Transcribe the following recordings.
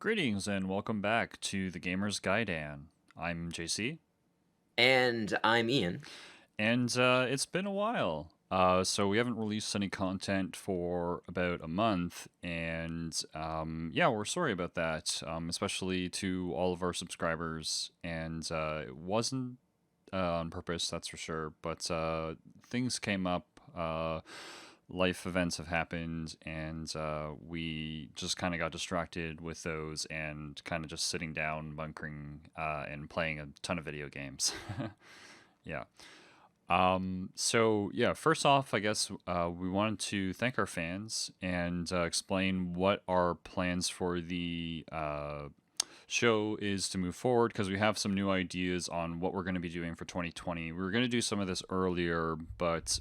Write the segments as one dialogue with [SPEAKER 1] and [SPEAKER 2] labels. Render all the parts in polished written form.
[SPEAKER 1] Greetings and welcome back to the Gamer's Gaiden. I'm JC,
[SPEAKER 2] And I'm Ian.
[SPEAKER 1] and it's been a while. So we haven't released any content for about a month, and yeah, we're sorry about that, especially to all of our subscribers. And it wasn't on purpose, that's for sure, but things came up. Life events have happened, and we just kind of got distracted with those and kind of just sitting down, bunkering, and playing a ton of video games. Yeah. So yeah, first off, I guess we wanted to thank our fans and explain what our plans for the show is to move forward because we have some new ideas on what we're going to be doing for 2020. We were going to do some of this earlier, but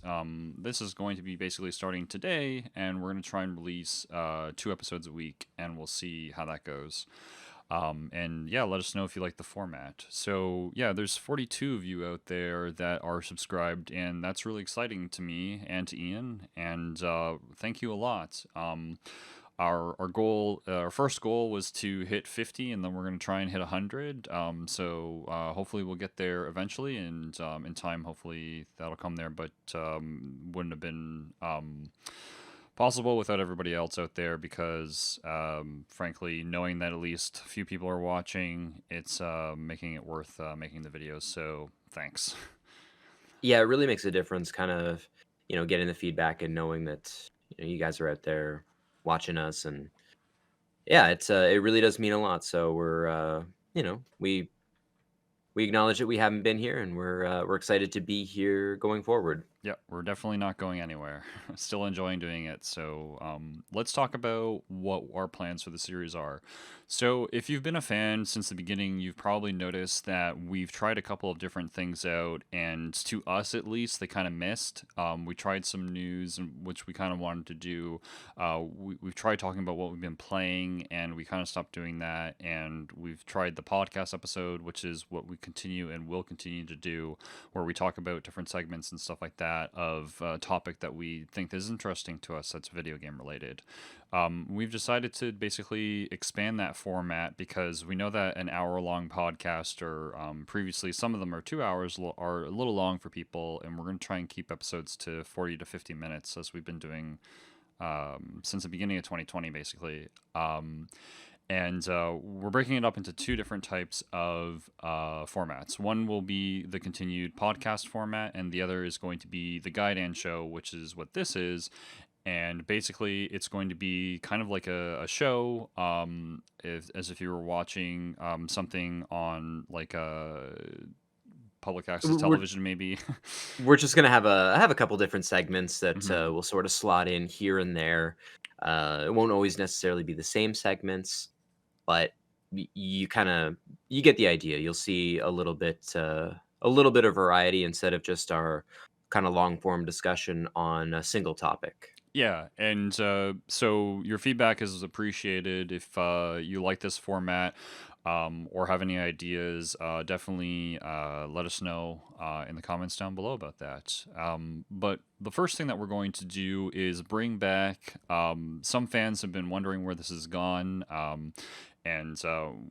[SPEAKER 1] this is going to be basically starting today, and we're going to try and release 2 episodes a week, and we'll see how that goes. And yeah, let us know if you like the format. So yeah, there's 42 of you out there that are subscribed, and that's really exciting to me and to Ian. And thank you a lot. Our first goal was to hit 50, and then we're going to try and hit 100. So hopefully we'll get there eventually, and in time, hopefully that'll come there. But wouldn't have been possible without everybody else out there because, frankly, knowing that at least a few people are watching, it's making it worth making the videos. So thanks.
[SPEAKER 2] Yeah, it really makes a difference kind of, getting the feedback and knowing that, you guys are out there watching us. And yeah, it really does mean a lot. So we acknowledge that we haven't been here, and we're excited to be here going forward.
[SPEAKER 1] Yeah, we're definitely not going anywhere. Still enjoying doing it. So let's talk about what our plans for the series are. So, if you've been a fan since the beginning, you've probably noticed that we've tried a couple of different things out, and to us at least, they kind of missed. We tried some news, which we kind of wanted to do. We've tried talking about what we've been playing, and we kind of stopped doing that. And we've tried the podcast episode, which is what we continue and will continue to do, where we talk about different segments and stuff like that of a topic that we think is interesting to us that's video game related. We've decided to basically expand that format because we know that an hour long podcast, or previously some of them are 2 hours, are a little long for people, and we're going to try and keep episodes to 40 to 50 minutes as we've been doing since the beginning of 2020, basically. And we're breaking it up into two different types of formats. One will be the continued podcast format, and the other is going to be the Gaiden Show, which is what this is. And basically, it's going to be kind of like a show, as if you were watching something on like a public access
[SPEAKER 2] We're
[SPEAKER 1] television, maybe.
[SPEAKER 2] we're just gonna have a couple different segments that
[SPEAKER 1] Hmm.
[SPEAKER 2] will sort of slot in here and there. It won't always necessarily be the same segments, but you kind of you get the idea. You'll see a little bit of variety instead of just our kind of long form discussion on a single topic.
[SPEAKER 1] Yeah, and so your feedback is appreciated. If you like this format or have any ideas, definitely let us know in the comments down below about that. But the first thing that we're going to do is bring back. Some fans have been wondering where this has gone. And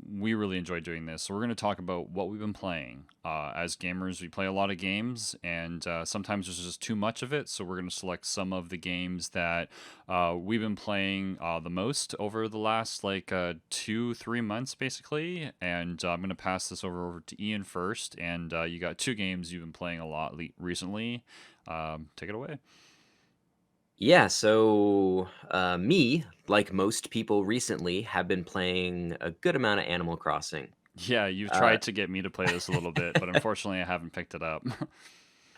[SPEAKER 1] we really enjoy doing this. So we're going to talk about what we've been playing. As gamers, we play a lot of games, and sometimes there's just too much of it. So we're going to select some of the games that we've been playing the most over the last 2-3 months, basically. And I'm going to pass this over to Ian first. And you got two games you've been playing a lot recently. Take it away.
[SPEAKER 2] Yeah, so me, like most people recently, have been playing a good amount of Animal Crossing.
[SPEAKER 1] Yeah, you've
[SPEAKER 2] Uh,
[SPEAKER 1] tried to get me to play this a little bit, but unfortunately, I haven't picked it up.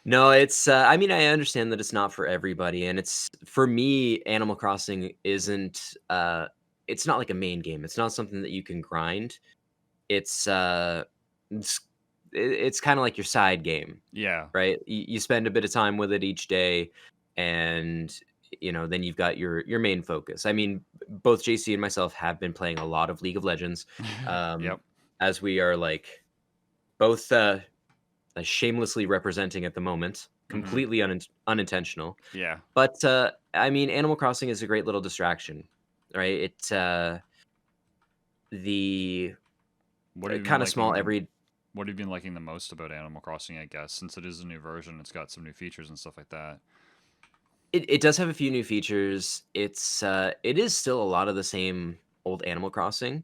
[SPEAKER 2] no, I mean, I understand that it's not for everybody, and it's for me. Animal Crossing isn't. It's not like a main game. It's not something that you can grind. It's uh, it's, it's kind of like your side game,
[SPEAKER 1] Yeah.
[SPEAKER 2] right? You spend a bit of time with it each day, and then you've got your main focus. I mean, both JC and myself have been playing a lot of League of Legends, um,
[SPEAKER 1] Yep.
[SPEAKER 2] as we are like both shamelessly representing at the moment,
[SPEAKER 1] Hmm.
[SPEAKER 2] completely unintentional.
[SPEAKER 1] Yeah.
[SPEAKER 2] But I mean, Animal Crossing is a great little distraction, right? the
[SPEAKER 1] What have you been
[SPEAKER 2] kind of small
[SPEAKER 1] liking?
[SPEAKER 2] every
[SPEAKER 1] What have you been liking the most about Animal Crossing? I guess since it is a new version, it's got some new features and stuff like that.
[SPEAKER 2] it does have a few new features. It is still a lot of the same old Animal Crossing.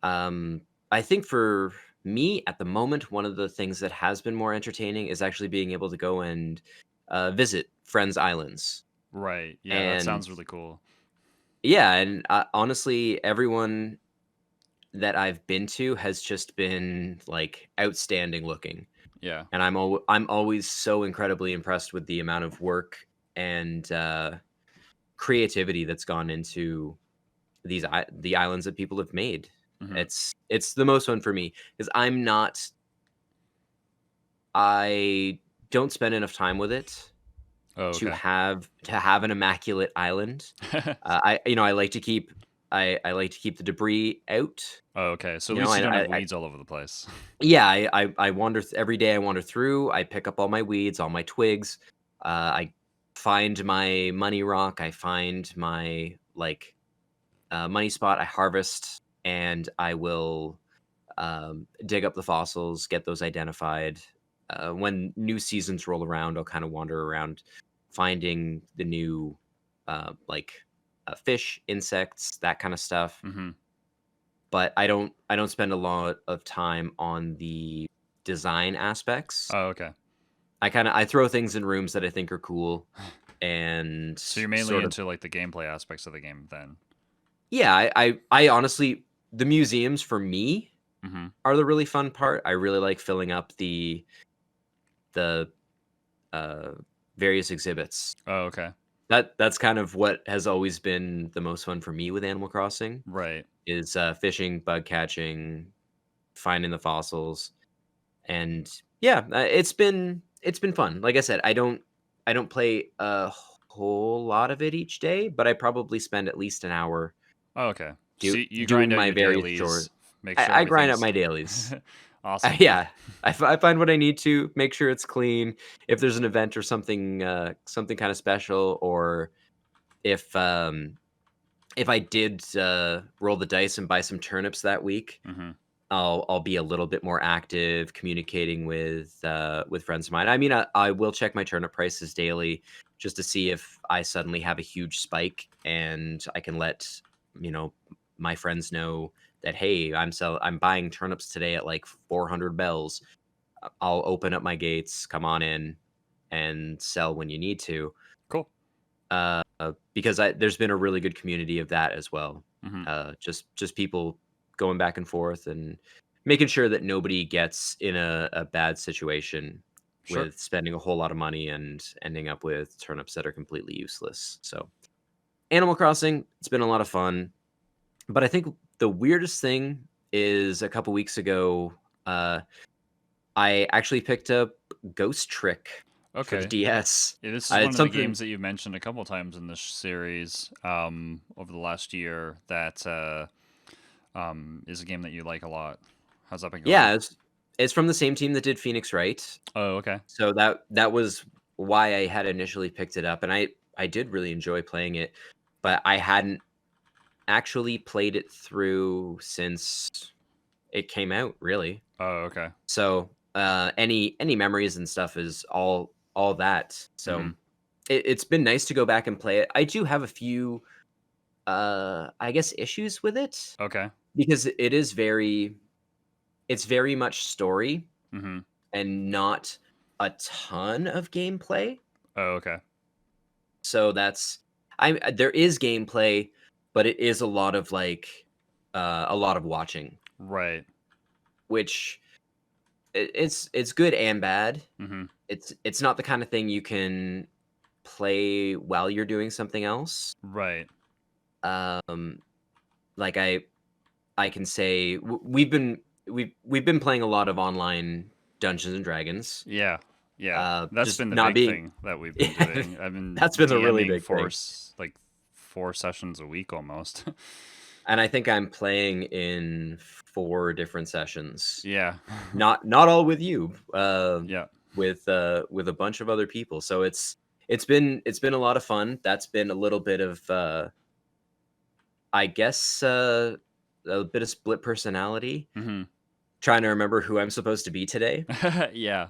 [SPEAKER 2] Um, I think for me at the moment, one of the things that has been more entertaining is actually being able to go and visit friends' islands.
[SPEAKER 1] Right. Yeah, that
[SPEAKER 2] And
[SPEAKER 1] sounds really cool.
[SPEAKER 2] yeah, and honestly, everyone that I've been to has just been like outstanding looking,
[SPEAKER 1] Yeah.
[SPEAKER 2] and I'm always so incredibly impressed with the amount of work and creativity that's gone into the islands that people have made.
[SPEAKER 1] Hmm.
[SPEAKER 2] It's the most fun for me because I don't spend enough time with it
[SPEAKER 1] Oh,
[SPEAKER 2] to
[SPEAKER 1] okay.
[SPEAKER 2] have an immaculate island. I like to keep I like to keep the debris out.
[SPEAKER 1] Oh, okay. So at
[SPEAKER 2] You know,
[SPEAKER 1] least you don't have
[SPEAKER 2] I
[SPEAKER 1] weeds all over the place.
[SPEAKER 2] yeah, I wander every day. I wander through. I pick up all my weeds, all my twigs. I find my money rock. I find my like money spot. I harvest, and I will dig up the fossils, get those identified. When new seasons roll around, I'll kind of wander around, finding the new like fish, insects, that kind of stuff.
[SPEAKER 1] Hmm.
[SPEAKER 2] But I don't spend a lot of time on the design aspects.
[SPEAKER 1] Oh, okay.
[SPEAKER 2] I throw things in rooms that I think are cool and
[SPEAKER 1] So you're mainly
[SPEAKER 2] sort of
[SPEAKER 1] into like the gameplay aspects of the game then.
[SPEAKER 2] yeah, I honestly the museums for me
[SPEAKER 1] Hmm.
[SPEAKER 2] are the really fun part. I really like filling up the uh various exhibits.
[SPEAKER 1] Oh, okay.
[SPEAKER 2] That's kind of what has always been the most fun for me with Animal Crossing
[SPEAKER 1] Right.
[SPEAKER 2] is fishing, bug catching, finding the fossils. And yeah, it's been fun. Like I said, I don't play a whole lot of it each day, but I probably spend at least an hour
[SPEAKER 1] Oh, okay.
[SPEAKER 2] do,
[SPEAKER 1] So you grind
[SPEAKER 2] doing
[SPEAKER 1] out
[SPEAKER 2] my
[SPEAKER 1] your
[SPEAKER 2] various
[SPEAKER 1] dailies,
[SPEAKER 2] chores.
[SPEAKER 1] make sure
[SPEAKER 2] I grind up
[SPEAKER 1] everything's
[SPEAKER 2] my dailies.
[SPEAKER 1] awesome.
[SPEAKER 2] Yeah, I find what I need to make sure it's clean. If there's an event or something kind of special, or if if I did roll the dice and buy some turnips that week,
[SPEAKER 1] Hmm.
[SPEAKER 2] I'll be a little bit more active communicating with friends of mine. I mean, I will check my turnip prices daily just to see if I suddenly have a huge spike, and I can let you know my friends know that hey, I'm buying turnips today at like 400 bells. I'll open up my gates, come on in, and sell when you need to.
[SPEAKER 1] Cool.
[SPEAKER 2] Because there's been a really good community of that as well.
[SPEAKER 1] Hmm.
[SPEAKER 2] Just people going back and forth and making sure that nobody gets in a bad situation
[SPEAKER 1] Sure.
[SPEAKER 2] with spending a whole lot of money and ending up with turnips that are completely useless. So Animal Crossing, it's been a lot of fun. But I think the weirdest thing is a couple weeks ago, uh, I actually picked up Ghost Trick for the
[SPEAKER 1] Okay.
[SPEAKER 2] DS.
[SPEAKER 1] Yeah, this is one
[SPEAKER 2] It's
[SPEAKER 1] of the
[SPEAKER 2] something.
[SPEAKER 1] games that you've mentioned a couple times in this series over the last year that is a game that you like a lot. How's that been going?
[SPEAKER 2] Yeah, it's from the same team that did Phoenix Wright.
[SPEAKER 1] Oh, okay.
[SPEAKER 2] So that was why I had initially picked it up, and I did really enjoy playing it, but I hadn't actually played it through since it came out, really.
[SPEAKER 1] Oh, okay.
[SPEAKER 2] So, any memories and stuff is all that.
[SPEAKER 1] Hmm.
[SPEAKER 2] So, it's been nice to go back and play it. I do have a few, I guess, issues with it
[SPEAKER 1] Okay.
[SPEAKER 2] because it's very much story
[SPEAKER 1] Hmm.
[SPEAKER 2] and not a ton of gameplay.
[SPEAKER 1] Oh, okay.
[SPEAKER 2] So there is gameplay, but it is a lot of a lot of watching,
[SPEAKER 1] Right.
[SPEAKER 2] which it's good and bad.
[SPEAKER 1] Hmm.
[SPEAKER 2] It's not the kind of thing you can play while you're doing something else.
[SPEAKER 1] Right.
[SPEAKER 2] Um, like I can say we've been playing a lot of online Dungeons and Dragons.
[SPEAKER 1] Yeah. Yeah. That's
[SPEAKER 2] Just
[SPEAKER 1] been the
[SPEAKER 2] not
[SPEAKER 1] big
[SPEAKER 2] being
[SPEAKER 1] thing that we've been doing. I've been
[SPEAKER 2] that's been the really
[SPEAKER 1] DMing
[SPEAKER 2] big
[SPEAKER 1] for
[SPEAKER 2] thing.
[SPEAKER 1] like 4 sessions a week almost.
[SPEAKER 2] And I think I'm playing in 4 different sessions.
[SPEAKER 1] Yeah.
[SPEAKER 2] Not all with you,
[SPEAKER 1] Yeah.
[SPEAKER 2] with a bunch of other people. So it's been a lot of fun. That's been a little bit of I guess a bit of split personality,
[SPEAKER 1] Hmm.
[SPEAKER 2] trying to remember who I'm supposed to be today.
[SPEAKER 1] Yeah.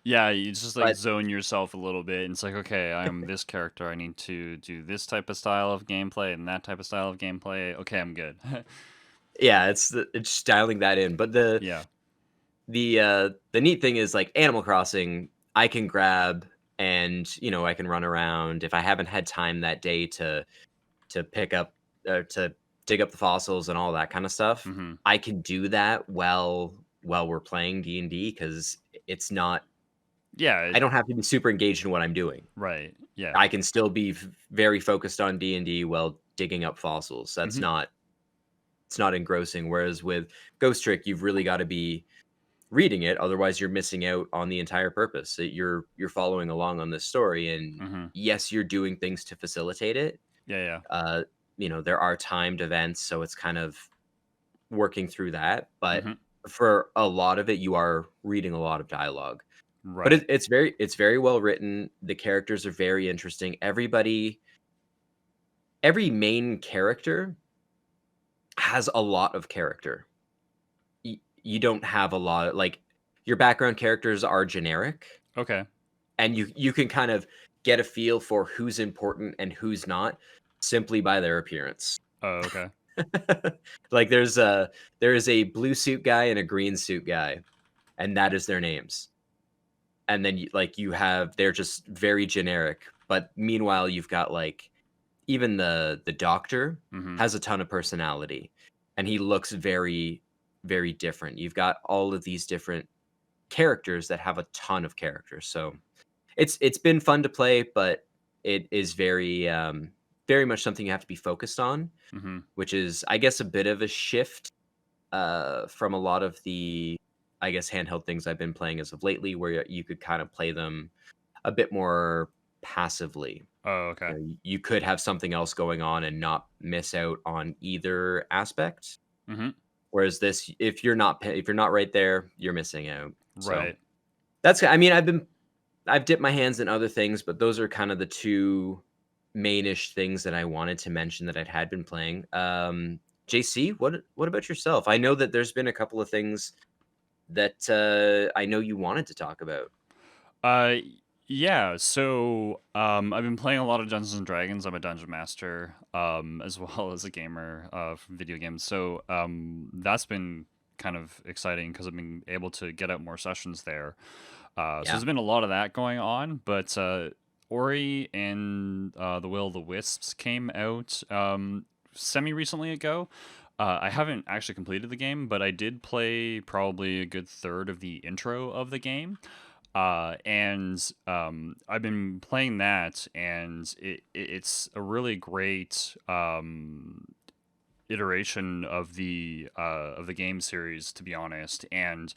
[SPEAKER 1] Yeah, you just like
[SPEAKER 2] But
[SPEAKER 1] zone yourself a little bit, and it's like, okay, I'm this character. I need to do this type of style of gameplay and that type of style of gameplay. Okay, I'm good.
[SPEAKER 2] yeah, it's just dialing that in. But the
[SPEAKER 1] Yeah.
[SPEAKER 2] the uh the neat thing is like Animal Crossing, I can grab and I can run around if I haven't had time that day to pick up to dig up the fossils and all that kind of stuff.
[SPEAKER 1] Hmm.
[SPEAKER 2] I can do that while we're playing D&D because it's not
[SPEAKER 1] Yeah.
[SPEAKER 2] I don't have to be super engaged in what I'm doing.
[SPEAKER 1] Right. Yeah.
[SPEAKER 2] I can still be very focused on D&D while digging up fossils.
[SPEAKER 1] Hmm.
[SPEAKER 2] It's not engrossing. Whereas with Ghost Trick, you've really got to be reading it, otherwise you're missing out on the entire purpose. You're following along on this story, and
[SPEAKER 1] Hmm.
[SPEAKER 2] yes, you're doing things to facilitate it.
[SPEAKER 1] Yeah. Yeah.
[SPEAKER 2] Uh, there are timed events, so it's kind of working through that. But
[SPEAKER 1] Hmm.
[SPEAKER 2] for a lot of it, you are reading a lot of dialogue. But
[SPEAKER 1] Right.
[SPEAKER 2] it's very well written. The characters are very interesting. Every main character has a lot of character. You don't have a lot of, like, your background characters are generic,
[SPEAKER 1] Okay.
[SPEAKER 2] and you can kind of get a feel for who's important and who's not simply by their appearance.
[SPEAKER 1] Oh, okay.
[SPEAKER 2] Like there is a blue suit guy and a green suit guy, and that is their names. And then you have they're just very generic, but meanwhile you've got like even the doctor
[SPEAKER 1] Hmm.
[SPEAKER 2] has a ton of personality, and he looks very very different. You've got all of these different characters that have a ton of characters. So it's been fun to play, but it is very much something you have to be focused on,
[SPEAKER 1] Hmm.
[SPEAKER 2] which is, I guess, a bit of a shift from a lot of the, I guess, handheld things I've been playing as of lately, where you could kind of play them a bit more passively.
[SPEAKER 1] Oh, okay.
[SPEAKER 2] You could have something else going on and not miss out on either aspect.
[SPEAKER 1] Hmm.
[SPEAKER 2] Whereas this, if you're not right there, you're missing out. So
[SPEAKER 1] Right.
[SPEAKER 2] I mean, I've dipped my hands in other things, but those are kind of the two mainish things that I wanted to mention that had been playing. JC, what about yourself? I know that there's been a couple of things that I know you wanted to talk about.
[SPEAKER 1] Uh, yeah. So, I've been playing a lot of Dungeons and Dragons. I'm a dungeon master, as well as a gamer of video games. So, that's been kind of exciting because I've been able to get out more sessions there. So
[SPEAKER 2] Yeah,
[SPEAKER 1] there's been a lot of that going on, but Ori and the Will of the Wisps came out semi recently ago. I haven't actually completed the game, but I did play probably a good third of the intro of the game. And I've been playing that, and it's a really great iteration of the game series, to be honest. And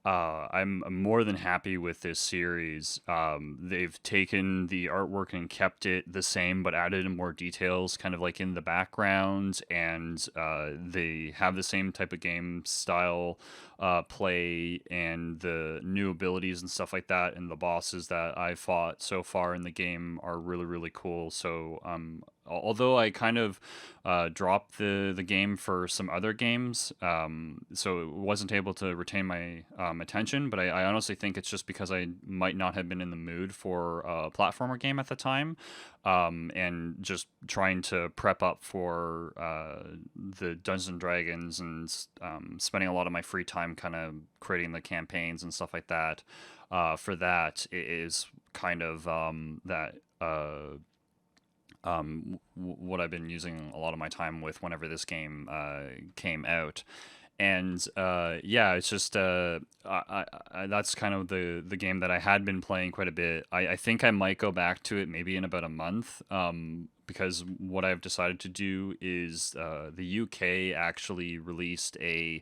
[SPEAKER 1] I'm more than happy with this series. They've taken the artwork and kept it the same, but added in more details, kind of like in the background, and they have the same type of game style play and the new abilities and stuff like that. And the bosses that I've fought so far in the game are really, really cool. So, although I kind of dropped the game for some other games, so it wasn't able to retain my attention. But I honestly think it's just because I might not have been in the mood for a platformer game at the time, and just trying to prep up for the Dungeons and Dragons, and spending a lot of my free time kind of creating the campaigns and stuff like that. For that, it is kind of that. What I've been using a lot of my time with whenever this game came out. And yeah, it's just that's kind of the game that I had been playing quite a bit. I think I might go back to it maybe in about a month, because what I've decided to do is the UK actually released a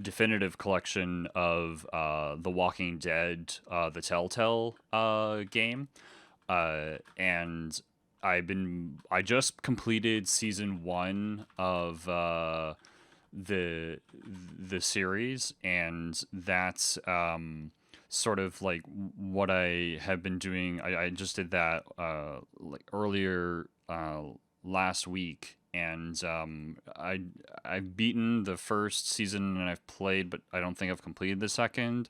[SPEAKER 1] definitive collection of The Walking Dead, the Telltale game, and I just completed season one of the the series, and that's sort of like what I have been doing. I just did that like earlier last week, and I've beaten the first season and I've played, but I don't think I've completed the second.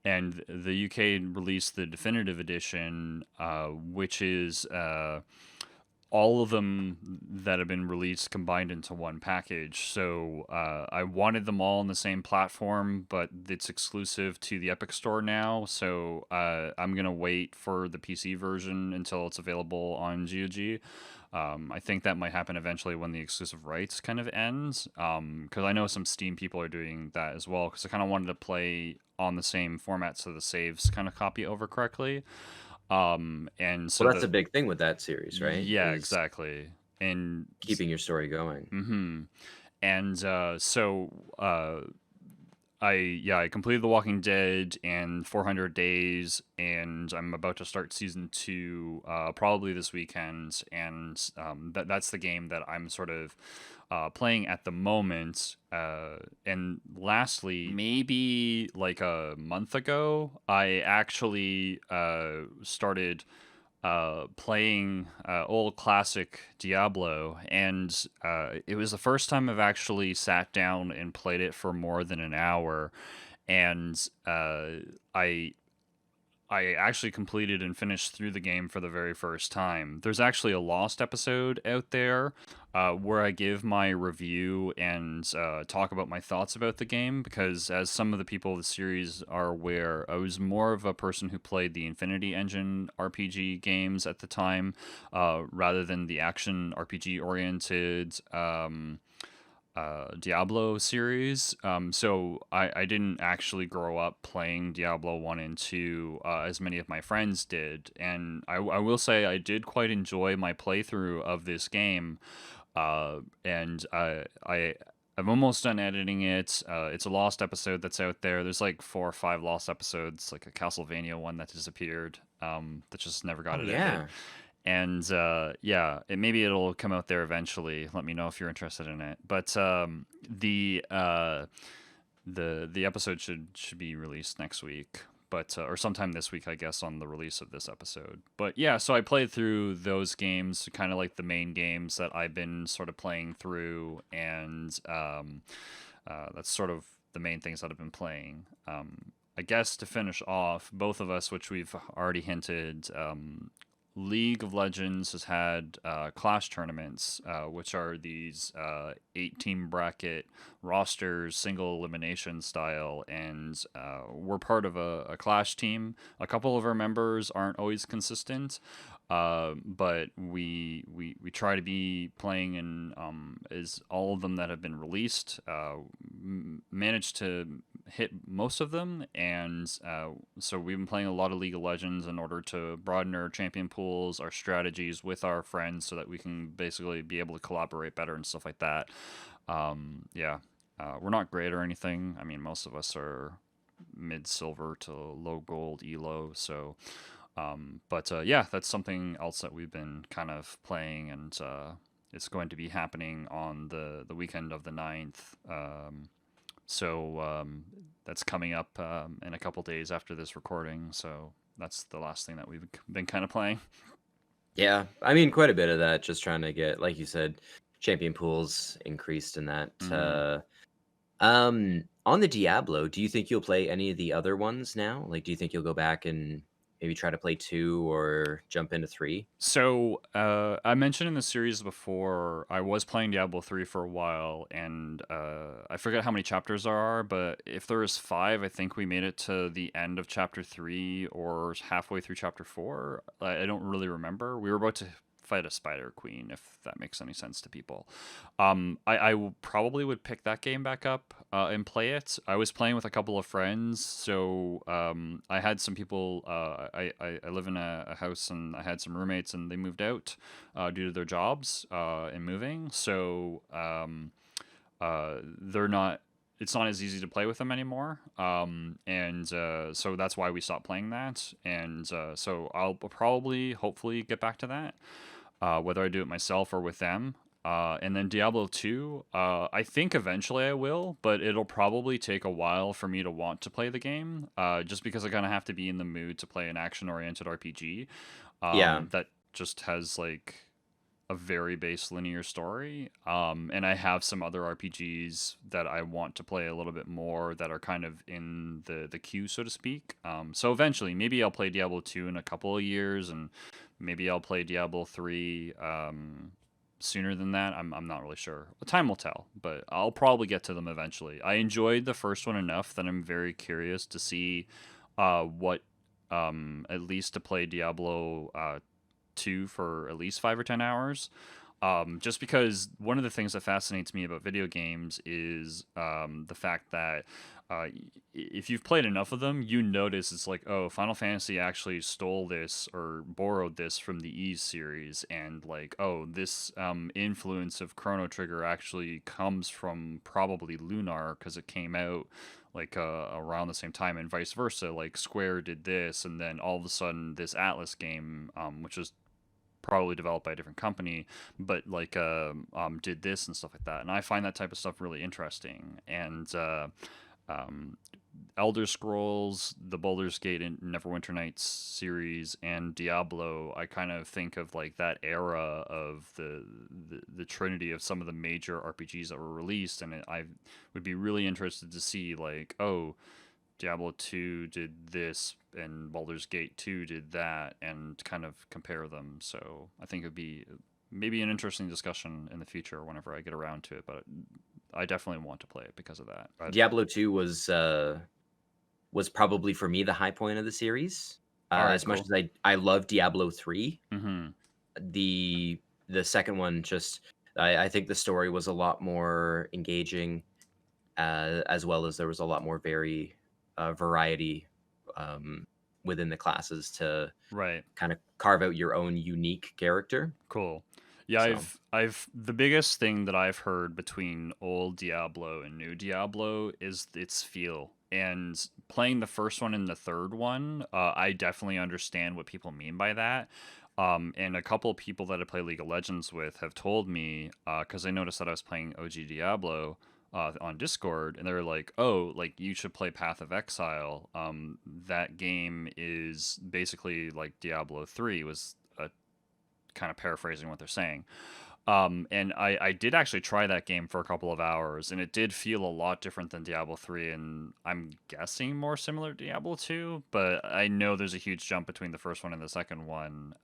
[SPEAKER 1] And the UK released the definitive edition, which is all of them that have been released combined into one package. So I wanted them all on the same platform, but it's exclusive to the Epic Store now. So I'm gonna wait for the PC version until it's available on GOG. I think that might happen eventually when the exclusive rights kind of ends. Because I know some Steam people are doing that as well. Because I kind of wanted to play on the same format so the saves kind of copy over correctly. And
[SPEAKER 2] Well,
[SPEAKER 1] so
[SPEAKER 2] that's a
[SPEAKER 1] the
[SPEAKER 2] big thing with that series, right?
[SPEAKER 1] yeah,
[SPEAKER 2] Is
[SPEAKER 1] exactly. And
[SPEAKER 2] keeping your story going.
[SPEAKER 1] mm-hmm. And I completed The Walking Dead in 400 days, and I'm about to start season two probably this weekend. And that's the game that I'm sort of playing at the moment. And lastly, maybe like a month ago, I actually started playing old classic Diablo, and it was the first time I've actually sat down and played it for more than an hour, and I I actually completed and finished through the game for the very first time. There's actually a lost episode out there where I give my review and talk about my thoughts about the game because, as some of the people of the series are aware, I was more of a person who played the Infinity Engine RPG games at the time rather than the action RPG oriented. Diablo series. So I didn't actually grow up playing Diablo 1 and 2 as many of my friends did. And I will say I did quite enjoy my playthrough of this game. I'm almost done editing it. It's a lost episode that's out there. There's like 4 or 5 lost episodes, like a Castlevania one that disappeared, that just never got
[SPEAKER 2] Oh
[SPEAKER 1] edited.
[SPEAKER 2] yeah.
[SPEAKER 1] And yeah, maybe it'll come out there eventually. Let me know if you're interested in it. But the episode should be released next week, but or sometime this week, I guess, on the release of this episode. But yeah, so I played through those games, kind of like the main games that I've been sort of playing through, and that's sort of the main things that I've been playing. I guess to finish off, both of us, which we've already hinted, League of Legends has had Clash tournaments, which are these 8 team bracket rosters, single elimination style, and we're part of a Clash team. A couple of our members aren't always consistent, but we try to be in is all of them that have been released. Managed to hit most of them, and so we've been playing a lot of League of Legends in order to broaden our champion pools, our strategies with our friends, so that we can basically be able to collaborate better and stuff like that. Yeah, we're not great or anything. I mean, most of us are mid silver to low gold elo, so but yeah, that's something else that we've been kind of playing, and it's going to be happening on the weekend of the 9th. So that's coming up in a couple days after this recording. So that's the last thing that we've been kind of playing.
[SPEAKER 2] Yeah. I mean, quite a bit of that. Just trying to get, like you said, champion pools increased in that.
[SPEAKER 1] Mm-hmm.
[SPEAKER 2] On the Diablo, do you think you'll play any of the other ones now? Like, do you think you'll go back and maybe try to play two or jump into three?
[SPEAKER 1] So I mentioned in the series before, I was playing Diablo 3 for a while, and I forget how many chapters there are, but if there is 5, I think we made it to the end of chapter 3 or halfway through chapter 4. I don't really remember. We were about to fight a spider queen, if that makes any sense to people. Probably would pick that game back up and play it. I was playing with a couple of friends, so I had some people. I live in a house, and I had some roommates, and they moved out due to their jobs and moving. So they're not. It's not as easy to play with them anymore, and so that's why we stopped playing that. And so I'll probably, hopefully, get back to that, whether I do it myself or with them. And then Diablo 2, I think eventually I will, but it'll probably take a while for me to want to play the game, just because I kind of have to be in the mood to play an action oriented RPG
[SPEAKER 2] Yeah.
[SPEAKER 1] that just has like a very base linear story. And I have some other RPGs that I want to play a little bit more that are kind of in the queue, so to speak. So eventually, maybe I'll play Diablo 2 in a couple of years, and maybe I'll play Diablo 3 sooner than that. I'm not really sure. Time will tell, but I'll probably get to them eventually. I enjoyed the first one enough that I'm very curious to see what at least to play Diablo 2 for at least 5 or 10 hours. Just because one of the things that fascinates me about video games is the fact that if you've played enough of them, you notice it's like, oh, Final Fantasy actually stole this or borrowed this from the Ys series, and like, oh, this influence of Chrono Trigger actually comes from probably Lunar because it came out like around the same time, and vice versa. Like Square did this, and then all of a sudden, this Atlas game, which was probably developed by a different company, but like did this and stuff like that. And I find that type of stuff really interesting. And um, Elder Scrolls, the Baldur's Gate and Neverwinter Nights series, and Diablo, I kind of think of like that era of the trinity of some of the major RPGs that were released, and I would be really interested to see like, oh, Diablo 2 did this and Baldur's Gate 2 did that, and kind of compare them. So I think it would be maybe an interesting discussion in the future whenever I get around to it, but I definitely want to play it because of that. But
[SPEAKER 2] Diablo 2 was probably for me the high point of the series.
[SPEAKER 1] all right,
[SPEAKER 2] As much
[SPEAKER 1] cool.
[SPEAKER 2] as I love Diablo 3,
[SPEAKER 1] Mm-hmm.
[SPEAKER 2] the second one just I think the story was a lot more engaging, as well as there was a lot more variety um, within the classes to
[SPEAKER 1] Right.
[SPEAKER 2] kind of carve out your own unique character.
[SPEAKER 1] Cool. Yeah,
[SPEAKER 2] So
[SPEAKER 1] I've the biggest thing that I've heard between old Diablo and new Diablo is its feel. And playing the first one and the third one, I definitely understand what people mean by that. And a couple of people that I play League of Legends with have told me, because they noticed that I was playing OG Diablo on Discord, and they were like, "Oh, like you should play Path of Exile. That game is basically like Diablo 3 was a kind of paraphrasing what they're saying. And I did actually try that game for a couple of hours, and it did feel a lot different than Diablo 3, and I'm guessing more similar to Diablo 2, but I know there's a huge jump between the first one and the second one.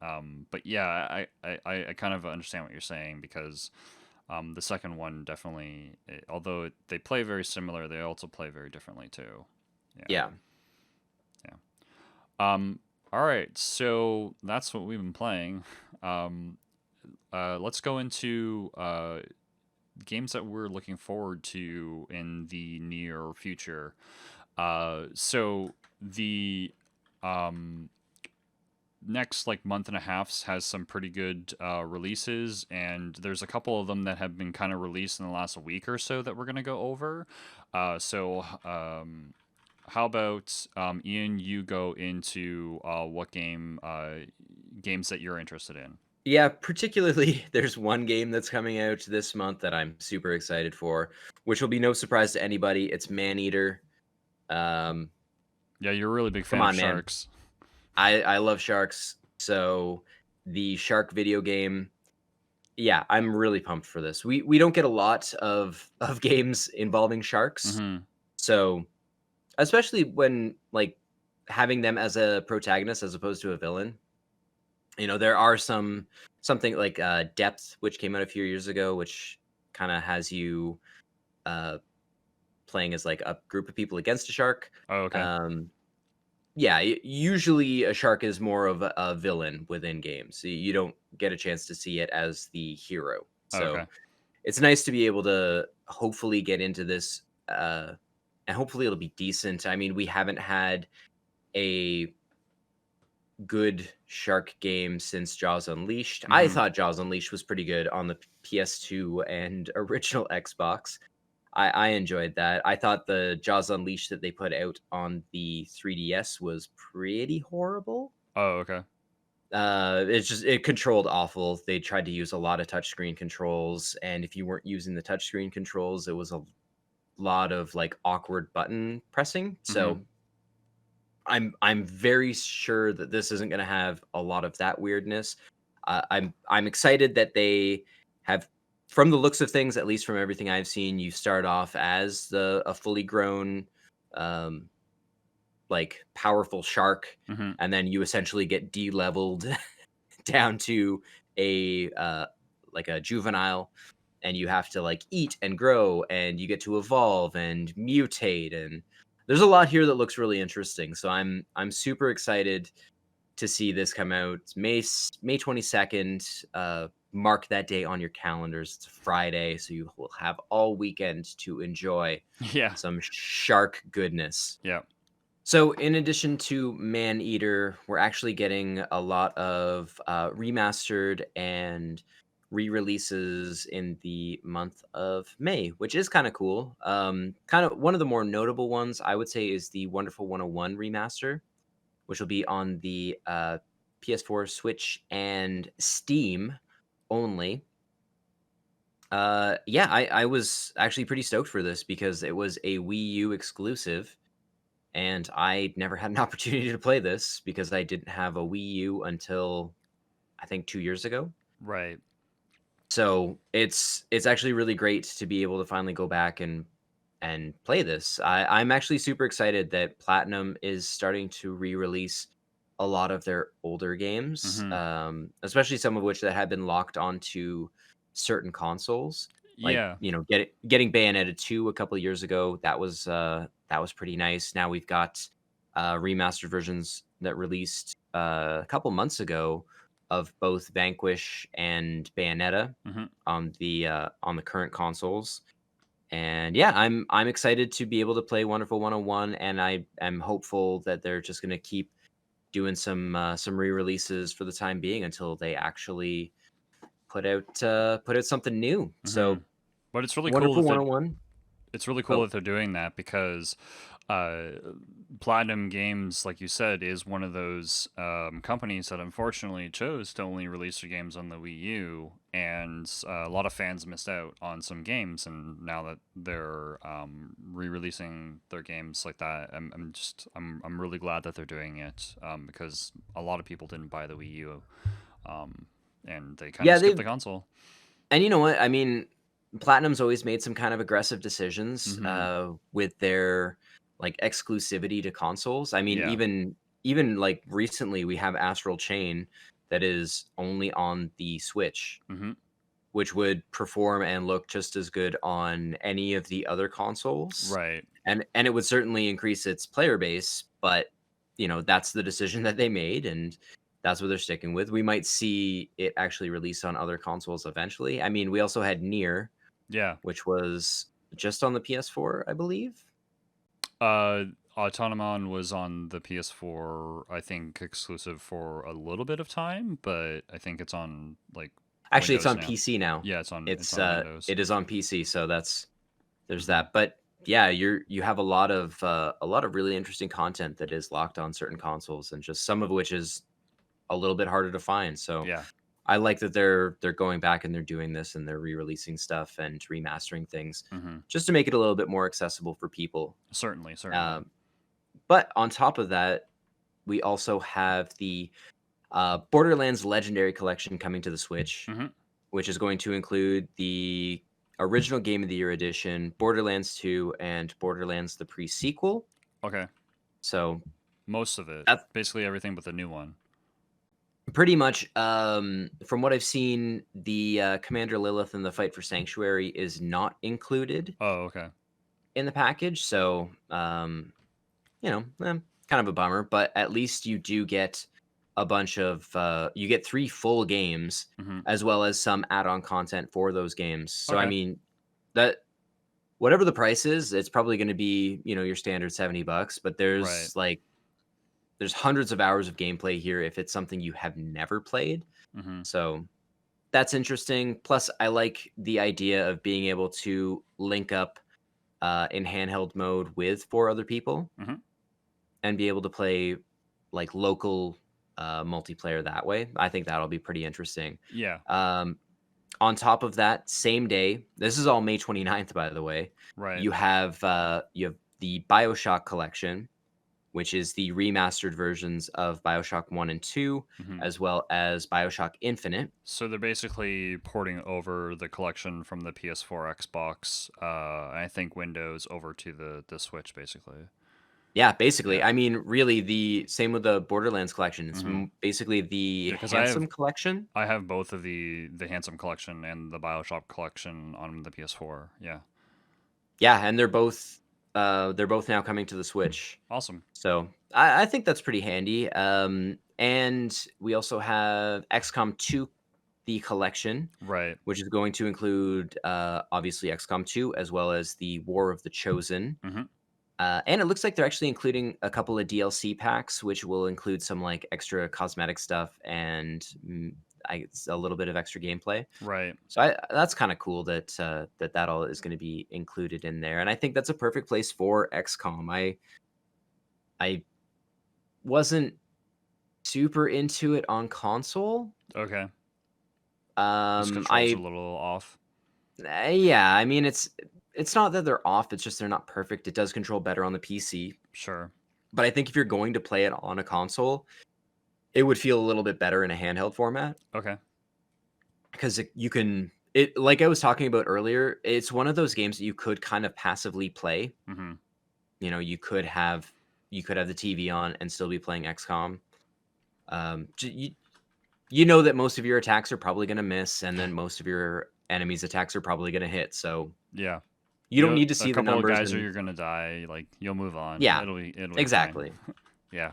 [SPEAKER 1] But yeah, I kind of understand what you're saying because the second one definitely, although they play very similar, they also play very differently too. Yeah,
[SPEAKER 2] yeah,
[SPEAKER 1] yeah. All right, so that's what we've been playing. Um, let's go into games that we're looking forward to in the near future. So the um, next like month and a half has some pretty good releases, and there's a couple of them that have been kind of released in the last week or so that we're gonna go over. How about Ian? You go into what games that you're interested in.
[SPEAKER 2] yeah. Particularly, there's one game that's coming out this month that I'm super excited for, which will be no surprise to anybody. It's Maneater. Um,
[SPEAKER 1] Yeah, you're a really big
[SPEAKER 2] Come
[SPEAKER 1] fan of
[SPEAKER 2] on, man.
[SPEAKER 1] sharks.
[SPEAKER 2] I love sharks. So the shark video game, yeah, I'm really pumped for this. We don't get a lot of games involving sharks.
[SPEAKER 1] Mm-hmm.
[SPEAKER 2] So especially when like having them as a protagonist as opposed to a villain. There are something like Depth, which came out a few years ago, which kind of has you uh playing as like a group of people against a shark.
[SPEAKER 1] Oh, okay.
[SPEAKER 2] Um Yeah, usually a shark is more of a villain within games. You don't get a chance to see it as the hero.
[SPEAKER 1] Oh,
[SPEAKER 2] So
[SPEAKER 1] okay.
[SPEAKER 2] it's nice to be able to hopefully get into this, and hopefully it'll be decent. I mean, we haven't had a good shark game since Jaws Unleashed. I
[SPEAKER 1] Mm-hmm.
[SPEAKER 2] thought Jaws Unleashed was pretty good on the PS2 and original Xbox. I enjoyed that. I thought the Jaws Unleashed that they put out on the 3DS was pretty horrible.
[SPEAKER 1] Oh, okay.
[SPEAKER 2] It controlled awful. They tried to use a lot of touchscreen controls, and if you weren't using the touchscreen controls, it was a lot of like awkward button pressing.
[SPEAKER 1] Mm-hmm.
[SPEAKER 2] So I'm very sure that this isn't going to have a lot of that weirdness. I'm excited that they have, from the looks of things, at least from everything I've seen, you start off as a fully grown, um, like powerful shark,
[SPEAKER 1] Hmm.
[SPEAKER 2] and then you essentially get de-leveled down to a like a juvenile, and you have to like eat and grow, and you get to evolve and mutate, and there's a lot here that looks really interesting. So I'm super excited to see this come out. It's May 22nd. Mark that day on your calendars. It's a Friday, so you will have all weekend to enjoy
[SPEAKER 1] Yeah.
[SPEAKER 2] some shark goodness.
[SPEAKER 1] Yeah.
[SPEAKER 2] So, in addition to Maneater, we're actually getting a lot of remastered and re-releases in the month of May, which is kind of cool. Kind of one of the more notable ones I would say is the Wonderful 101 remaster, which will be on the PS4, Switch, and Steam only. Yeah, I was actually pretty stoked for this because it was a Wii U exclusive, and I never had an opportunity to play this because I didn't have a Wii U until I think 2 years ago.
[SPEAKER 1] Right.
[SPEAKER 2] So it's actually really great to be able to finally go back and play this. I'm actually super excited that Platinum is starting to re-release a lot of their older games,
[SPEAKER 1] Hmm.
[SPEAKER 2] especially some of which that had been locked onto certain consoles. Like,
[SPEAKER 1] Yeah.
[SPEAKER 2] getting Bayonetta 2 a couple of years ago, that was pretty nice. Now we've got remastered versions that released a couple months ago of both Vanquish and Bayonetta
[SPEAKER 1] Hmm.
[SPEAKER 2] on the current consoles. And yeah, I'm excited to be able to play Wonderful 101, and I am hopeful that they're just going to keep doing some re-releases for the time being until they actually put out something new.
[SPEAKER 1] Hmm.
[SPEAKER 2] So
[SPEAKER 1] But it's really cool
[SPEAKER 2] Wonderful
[SPEAKER 1] that they're
[SPEAKER 2] 101.
[SPEAKER 1] it's really cool
[SPEAKER 2] Oh,
[SPEAKER 1] that they're doing that because uh, Platinum Games, like you said, is one of those companies that unfortunately chose to only release their games on the Wii U, and a lot of fans missed out on some games. And now that they're re-releasing their games like that, I'm really glad that they're doing it because a lot of people didn't buy the Wii U, um, and they kind of
[SPEAKER 2] yeah,
[SPEAKER 1] skipped the
[SPEAKER 2] they've
[SPEAKER 1] console.
[SPEAKER 2] and you know what? I mean, Platinum's always made some kind of aggressive decisions
[SPEAKER 1] Hmm.
[SPEAKER 2] with their like exclusivity to consoles. I mean,
[SPEAKER 1] Yeah.
[SPEAKER 2] even like recently, we have Astral Chain that is only on the Switch,
[SPEAKER 1] Hmm.
[SPEAKER 2] which would perform and look just as good on any of the other consoles,
[SPEAKER 1] Right.
[SPEAKER 2] and it would certainly increase its player base. But that's the decision that they made, and that's what they're sticking with. We might see it actually release on other consoles eventually. I mean, we also had Nier,
[SPEAKER 1] Yeah.
[SPEAKER 2] which was just on the PS4, I believe.
[SPEAKER 1] Uh, Autonomon was on the PS4, I think, exclusive for a little bit of time, but I think it's on like
[SPEAKER 2] Actually, it's
[SPEAKER 1] Windows
[SPEAKER 2] on
[SPEAKER 1] now.
[SPEAKER 2] PC now.
[SPEAKER 1] Yeah, it's
[SPEAKER 2] It's
[SPEAKER 1] on Windows.
[SPEAKER 2] it is on PC, so there's
[SPEAKER 1] Hmm.
[SPEAKER 2] that. But yeah, you have a lot of really interesting content that is locked on certain consoles, and just some of which is a little bit harder to find. So
[SPEAKER 1] Yeah,
[SPEAKER 2] I like that they're going back and they're doing this, and they're re-releasing stuff and remastering things
[SPEAKER 1] hmm,
[SPEAKER 2] just to make it a little bit more accessible for people.
[SPEAKER 1] certainly, certainly.
[SPEAKER 2] Um, but on top of that, we also have the Borderlands Legendary Collection coming to the Switch,
[SPEAKER 1] Hmm.
[SPEAKER 2] which is going to include the original Game of the Year edition, Borderlands 2, and Borderlands the pre-sequel.
[SPEAKER 1] Okay,
[SPEAKER 2] So
[SPEAKER 1] most of it,
[SPEAKER 2] that's
[SPEAKER 1] basically everything but the new one.
[SPEAKER 2] pretty much, from what I've seen, the Commander Lilith and the Fight for Sanctuary is not included
[SPEAKER 1] Oh, okay.
[SPEAKER 2] in the package. So, kind of a bummer, but at least you do get a bunch of, you get three full games
[SPEAKER 1] Hmm.
[SPEAKER 2] as well as some add-on content for those games. So, I
[SPEAKER 1] Okay.
[SPEAKER 2] mean, that whatever the price is, it's probably going to be, your standard $70, but
[SPEAKER 1] Right.
[SPEAKER 2] there's hundreds of hours of gameplay here if it's something you have never played.
[SPEAKER 1] Hmm.
[SPEAKER 2] So that's interesting. Plus, I like the idea of being able to link up in handheld mode with four other people
[SPEAKER 1] Hmm.
[SPEAKER 2] and be able to play like local multiplayer that way. I think that'll be pretty interesting.
[SPEAKER 1] Yeah.
[SPEAKER 2] Um, on top of that, same day, this is all May 29th, by the way.
[SPEAKER 1] Right.
[SPEAKER 2] You have the BioShock collection, which is the remastered versions of BioShock 1 and 2,
[SPEAKER 1] Hmm.
[SPEAKER 2] as well as BioShock Infinite.
[SPEAKER 1] So they're basically porting over the collection from the PS4, Xbox, I think Windows over to the Switch, basically.
[SPEAKER 2] Yeah, basically.
[SPEAKER 1] Yeah.
[SPEAKER 2] I mean, really, the same with the Borderlands collection. It's
[SPEAKER 1] Hmm.
[SPEAKER 2] basically the
[SPEAKER 1] Yeah, because
[SPEAKER 2] Handsome collection.
[SPEAKER 1] I have both of the Handsome collection and the BioShock collection on the PS4. Yeah.
[SPEAKER 2] Yeah, and they're both now coming to the Switch.
[SPEAKER 1] Awesome.
[SPEAKER 2] So I think that's pretty handy. And we also have XCOM 2, the collection,
[SPEAKER 1] Right.
[SPEAKER 2] which is going to include obviously XCOM 2 as well as the War of the Chosen.
[SPEAKER 1] Hmm.
[SPEAKER 2] And it looks like they're actually including a couple of DLC packs, which will include some like extra cosmetic stuff and a little bit of extra gameplay.
[SPEAKER 1] Right.
[SPEAKER 2] So that's kind of cool that that all is going to be included in there, and I think that's a perfect place for XCOM. I wasn't super into it on console.
[SPEAKER 1] Okay. Just controls a
[SPEAKER 2] I
[SPEAKER 1] little off.
[SPEAKER 2] Yeah, I mean it's not that they're off; it's just they're not perfect. It does control better on the PC,
[SPEAKER 1] Sure.
[SPEAKER 2] but I think if you're going to play it on a console, it would feel a little bit better in a handheld format
[SPEAKER 1] Okay.
[SPEAKER 2] because you can. It like I was talking about earlier. It's one of those games that you could kind of passively play.
[SPEAKER 1] Hmm.
[SPEAKER 2] You could have the TV on and still be playing XCOM. You know that most of your attacks are probably going to miss, and then most of your enemies' attacks are probably going to hit. So
[SPEAKER 1] Yeah.
[SPEAKER 2] you don't need to
[SPEAKER 1] A
[SPEAKER 2] see the
[SPEAKER 1] couple of
[SPEAKER 2] numbers,
[SPEAKER 1] guys or
[SPEAKER 2] and
[SPEAKER 1] you're gonna die. Like you'll move on.
[SPEAKER 2] yeah,
[SPEAKER 1] It'll be fine.
[SPEAKER 2] exactly.
[SPEAKER 1] Yeah.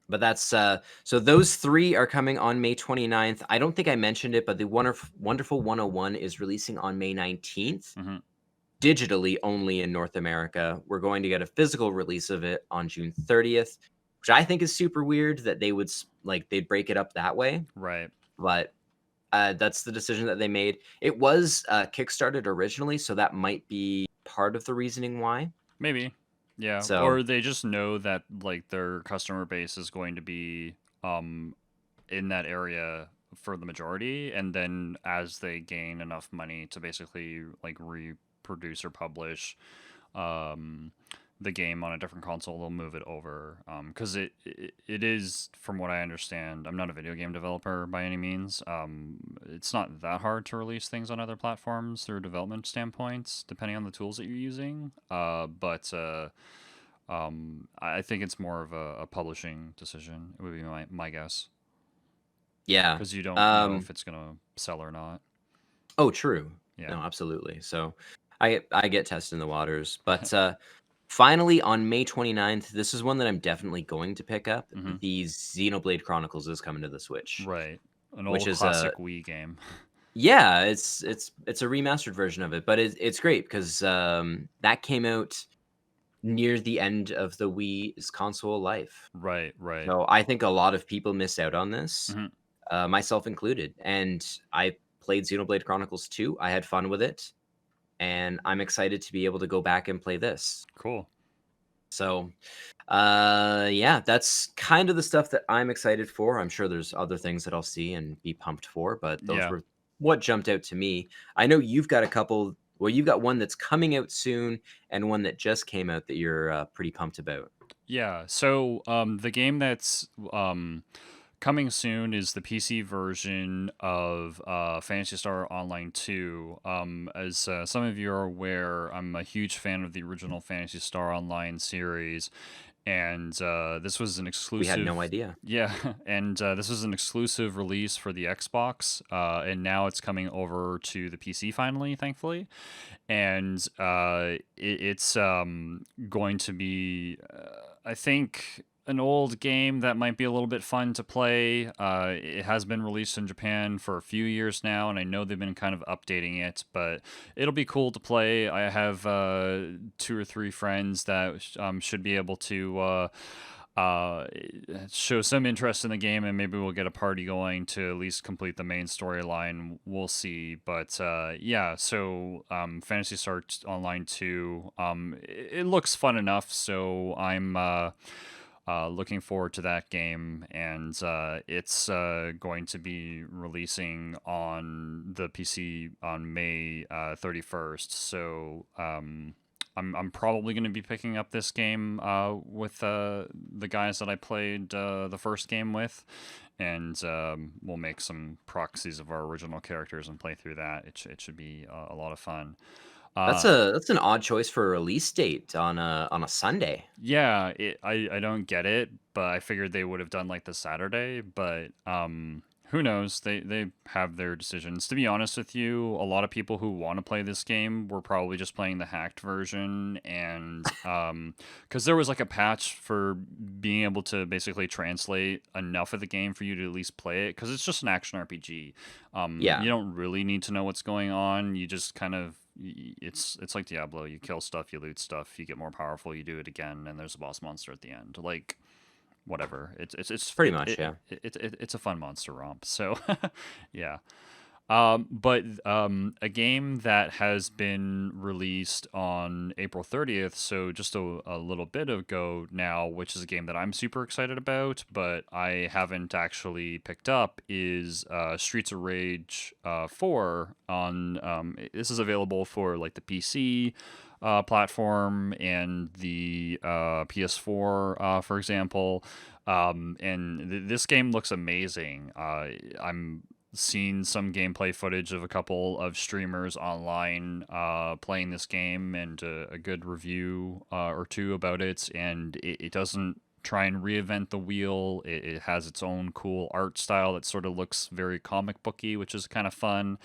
[SPEAKER 2] But that's so those three are coming on May 29th. I don't think I mentioned it, but the Wonderful 101 is releasing on May 19th,
[SPEAKER 1] Hmm.
[SPEAKER 2] digitally only in North America. We're going to get a physical release of it on June 30th, which I think is super weird that they'd break it up that way.
[SPEAKER 1] Right.
[SPEAKER 2] But that's the decision that they made. It was kickstarted originally, so that might be part of the reasoning why.
[SPEAKER 1] Maybe. Yeah.
[SPEAKER 2] So
[SPEAKER 1] Or they just know that like their customer base is going to be um in that area for the majority, and then as they gain enough money to basically like reproduce or publish um the game on a different console, they'll move it over because it is, from what I understand, I'm not a video game developer by any means. It's not that hard to release things on other platforms through development standpoints depending on the tools that you're using, but I think it's more of a publishing decision. It would be my guess,
[SPEAKER 2] yeah.
[SPEAKER 1] because you don't know
[SPEAKER 2] Um,
[SPEAKER 1] if it's gonna sell or not.
[SPEAKER 2] oh, true.
[SPEAKER 1] Yeah.
[SPEAKER 2] No, absolutely. So I get testing the waters, but finally on May 29th, this is one that I'm definitely going to pick up.
[SPEAKER 1] Hmm.
[SPEAKER 2] The Xenoblade Chronicles is coming to the Switch,
[SPEAKER 1] Right. An
[SPEAKER 2] which
[SPEAKER 1] old
[SPEAKER 2] is
[SPEAKER 1] classic Wii game.
[SPEAKER 2] yeah, it's a remastered version of it, but it's great because that came out near the end of the Wii's console life.
[SPEAKER 1] Right. Right.
[SPEAKER 2] So I think a lot of people missed out on this,
[SPEAKER 1] Hmm.
[SPEAKER 2] myself included. And I played Xenoblade Chronicles 2. I had fun with it, and I'm excited to be able to go back and play this.
[SPEAKER 1] Cool.
[SPEAKER 2] So, yeah, that's kind of the stuff that I'm excited for. I'm sure there's other things that I'll see and be pumped for, but those
[SPEAKER 1] Yeah.
[SPEAKER 2] were what jumped out to me. I know you've got a couple. Well, you've got one that's coming out soon and one that just came out that you're pretty pumped about.
[SPEAKER 1] Yeah. So the game that's coming soon is the PC version of Phantasy Star Online 2. As some of you are aware, I'm a huge fan of the original Phantasy Star Online series, and this was an
[SPEAKER 2] We had no
[SPEAKER 1] exclusive.
[SPEAKER 2] idea.
[SPEAKER 1] Yeah, and this was an exclusive release for the Xbox, and now it's coming over to the PC finally, thankfully. And it's going to be, I think, an old game that might be a little bit fun to play. It has been released in Japan for a few years now, and I know they've been kind of updating it, but it'll be cool to play. I have two or three friends that should be able to. Uh, Show some interest in the game, and maybe we'll get a party going to at least complete the main storyline. We'll see, but yeah. So Fantasy Star Online 2, it looks fun enough. So I'm looking forward to that game, and it's going to be releasing on the PC on May 31st. So I'm probably going to be picking up this game with the guys that I played the first game with, and we'll make some proxies of our original characters and play through that. It should be a lot of fun. Uh,
[SPEAKER 2] That's an odd choice for a release date on a Sunday.
[SPEAKER 1] yeah, I don't get it, but I figured they would have done like the Saturday, but who knows? They have their decisions. To be honest with you, a lot of people who want to play this game were probably just playing the hacked version, and because there was like a patch for being able to basically translate enough of the game for you to at least play it, because it's just an action RPG.
[SPEAKER 2] Yeah.
[SPEAKER 1] You don't really need to know what's going on. You just kind of it's like Diablo. You kill stuff, you loot stuff, you get more powerful, you do it again, and there's a boss monster at the end. Like whatever.
[SPEAKER 2] Pretty much, yeah.
[SPEAKER 1] It's a fun monster romp. So yeah. But a game that has been released on April 30th, so just a little bit ago now, which is a game that I'm super excited about, but I haven't actually picked up, is Streets of Rage 4 on. This is available for like the PC platform and the PS4, for example. This game looks amazing. I'm seen some gameplay footage of a couple of streamers online playing this game, and a good review or two about it, and it doesn't try and reinvent the wheel. It has its own cool art style that sort of looks very comic booky, which is kind of fun,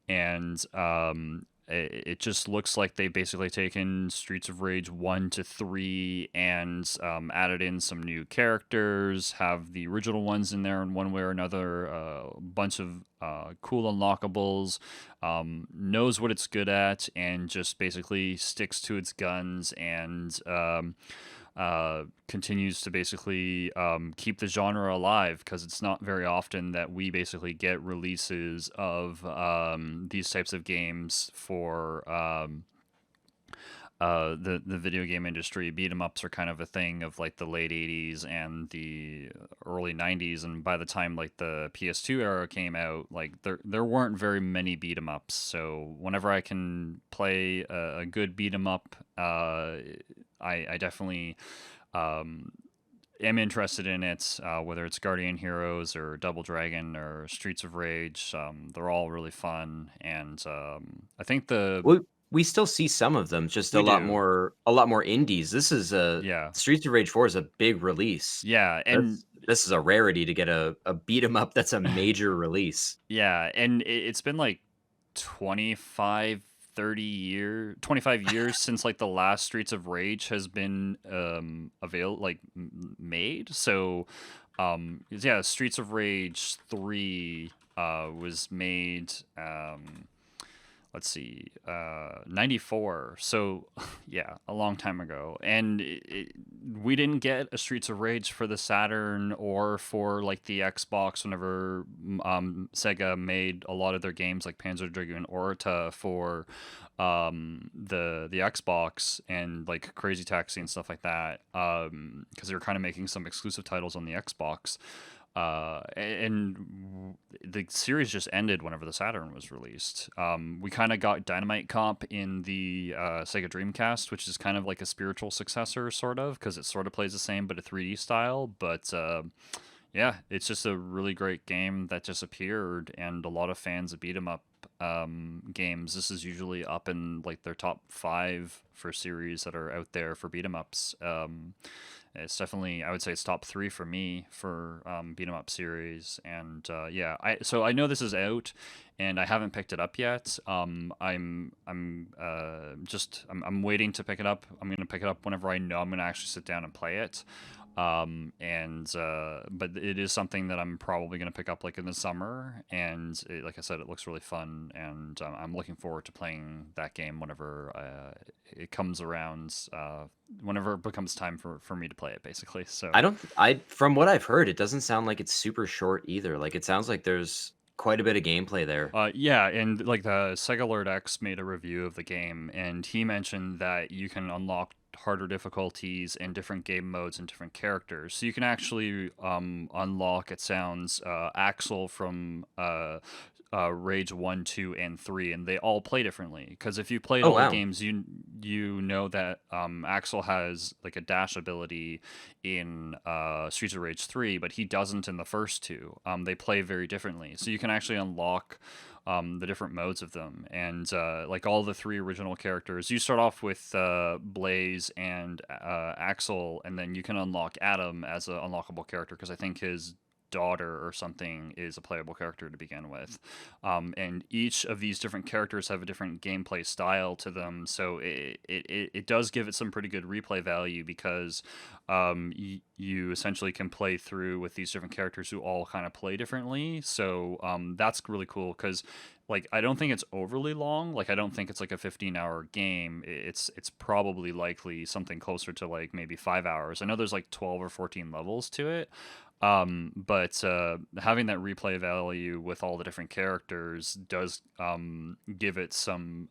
[SPEAKER 1] and it just looks like they've basically taken Streets of Rage 1 to 3 and added in some new characters, have the original ones in there in one way or another, a bunch of cool unlockables, knows what it's good at, and just basically sticks to its guns, and continues to basically keep the genre alive, because it's not very often that we basically get releases of these types of games for the video game industry. Beat 'em ups are kind of a thing of like the late 80s and the early 90s, and by the time like the PS2 era came out, like there weren't very many beat 'em ups. So whenever I can play a good beat 'em up, I definitely um, am interested in it, whether it's Guardian Heroes or Double Dragon or Streets of Rage. They're all really fun, and I think the
[SPEAKER 2] We still see some of them, just
[SPEAKER 1] we do,
[SPEAKER 2] a lot more indies. This is a
[SPEAKER 1] yeah,
[SPEAKER 2] Streets of Rage 4 is a big release.
[SPEAKER 1] yeah, and
[SPEAKER 2] This is a rarity to get a beat 'em up that's a major release.
[SPEAKER 1] yeah, and it's been like 25 years since like the last Streets of Rage has been made. So yeah, Streets of Rage 3 was made let's see, 94. So yeah, a long time ago. And we didn't get a Streets of Rage for the Saturn or for like the Xbox whenever Sega made a lot of their games like Panzer Dragoon Orta for the Xbox, and like Crazy Taxi and stuff like that, because they were kind of making some exclusive titles on the Xbox. And the series just ended whenever the Saturn was released. We kind of got Dynamite Cop in the Sega Dreamcast, which is kind of like a spiritual successor, sort of, because it sort of plays the same but a 3D style. But yeah, it's just a really great game that just appeared, and a lot of fans of beat 'em up games. This is usually up in like their top 5 for series that are out there for beat 'em ups. It's definitely, I would say it's top 3 for me for beat 'em up series, and yeah, I know this is out, and I haven't picked it up yet. I'm waiting to pick it up. I'm gonna pick it up whenever I know I'm gonna actually sit down and play it. And but it is something that I'm probably going to pick up like in the summer, and like I said, it looks really fun, and I'm looking forward to playing that game whenever it comes around, whenever it becomes time for me to play it, basically. So
[SPEAKER 2] I don't I From what I've heard, it doesn't sound like it's super short either. Like, it sounds like there's quite a bit of gameplay there.
[SPEAKER 1] yeah, and like the Sega Alert X made a review of the game, and he mentioned that you can unlock harder difficulties and different game modes and different characters. So you can actually unlock, it sounds, Axel from Rage 1, 2, and 3, and they all play differently. Because if you played
[SPEAKER 2] Oh,
[SPEAKER 1] all the
[SPEAKER 2] wow.
[SPEAKER 1] games, you know that Axel has like a dash ability in Streets of Rage 3, but he doesn't in the first two. They play very differently, so you can actually unlock the different modes of them. And like all the three original characters, you start off with Blaze and Axel, and then you can unlock Adam as an unlockable character because I think his daughter or something is a playable character to begin with. And each of these different characters have a different gameplay style to them, so it does give it some pretty good replay value because you essentially can play through with these different characters who all kind of play differently. So that's really cool because like I don't think it's overly long. Like I don't think it's like a 15-hour game. It's probably likely something closer to like maybe 5 hours. I know there's like 12 or 14 levels to it, but having that replay value with all the different characters does give it some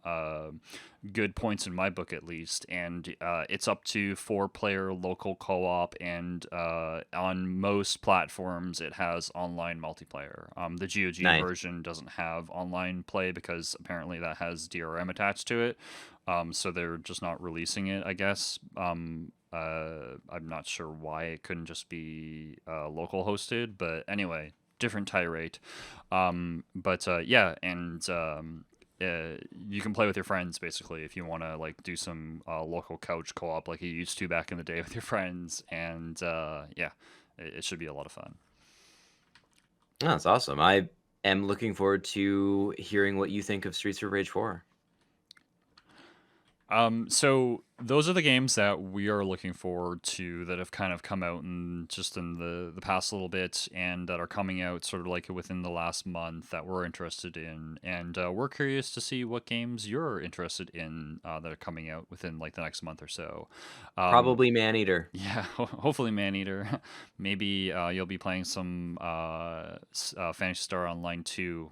[SPEAKER 1] good points in my book at least. And it's up to 4-player local co-op, and on most platforms it has online multiplayer. The GOG
[SPEAKER 2] Nice.
[SPEAKER 1] version doesn't have online play because apparently that has DRM attached to it. So they're just not releasing it, I guess. I'm not sure why it couldn't just be local hosted, but anyway, different tie rate. But yeah, and you can play with your friends basically if you want to like do some local couch co-op like you used to back in the day with your friends, and yeah, it should be a lot of fun.
[SPEAKER 2] Oh, that's awesome. I am looking forward to hearing what you think of Streets of Rage 4.
[SPEAKER 1] So those are the games that we are looking forward to that have kind of come out in just in the past little bit, and that are coming out sort of like within the last month that we're interested in. And we're curious to see what games you're interested in that are coming out within like the next month or so. Um,
[SPEAKER 2] Probably Maneater.
[SPEAKER 1] yeah, hopefully Maneater. Maybe you'll be playing some Fantasy Star Online 2,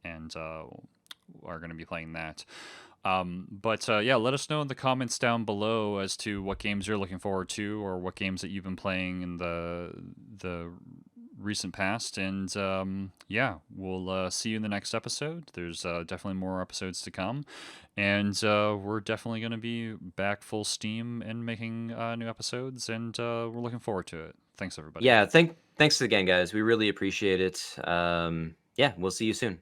[SPEAKER 1] and are going to be playing that. But yeah, let us know in the comments down below as to what games you're looking forward to, or what games that you've been playing in the recent past. And yeah, we'll see you in the next episode. There's definitely more episodes to come, and we're definitely going to be back full steam and making new episodes, and we're looking forward to it. Thanks, everybody.
[SPEAKER 2] Yeah, thanks again, guys. We really appreciate it. Yeah, we'll see you soon.